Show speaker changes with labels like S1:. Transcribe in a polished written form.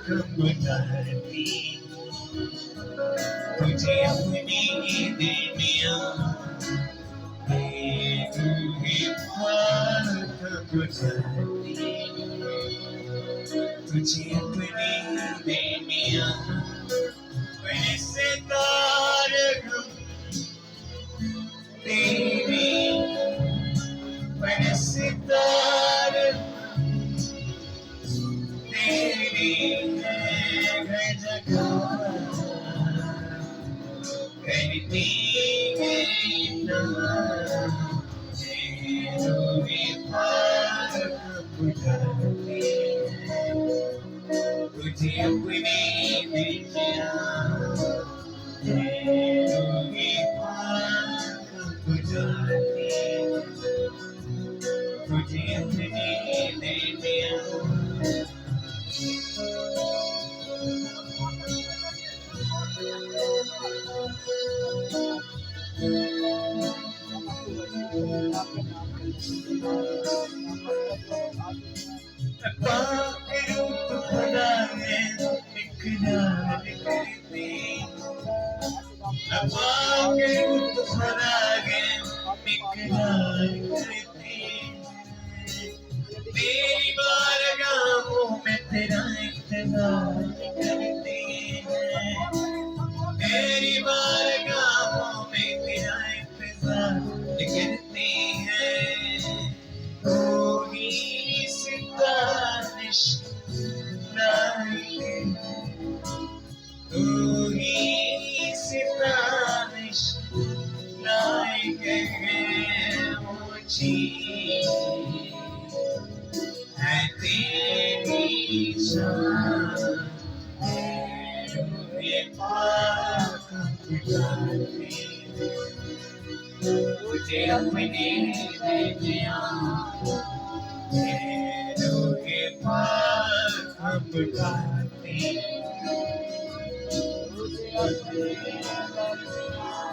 S1: कब बुलाती तुझे अपनी दुनिया में रूहे पाक कब बुलाती तुझे अपनी दुनिया में सितारे हम तेरी में सितारे तेरी है जगह करती है ना रूहे पाक बुलाती तुझे अपनी दुनिया रूहे पाक बुलाती तुझे अपनी दुनिया पाक रूप खुदा है इकरार करते पाक रूप खुदा है इकरार करते तेरी बारगाहों में तेरा इंतजार करते हैं तेरी बारगाहों में तेरा इंतजार करते हैं कोई सितारिश लाए तू ही सितारिश लाए ऊंची है तेरी शान रूहे पाक बुलाती तुझे अपनी दुनिया रूहे पाक बुलाती तुझे अपनी दुनिया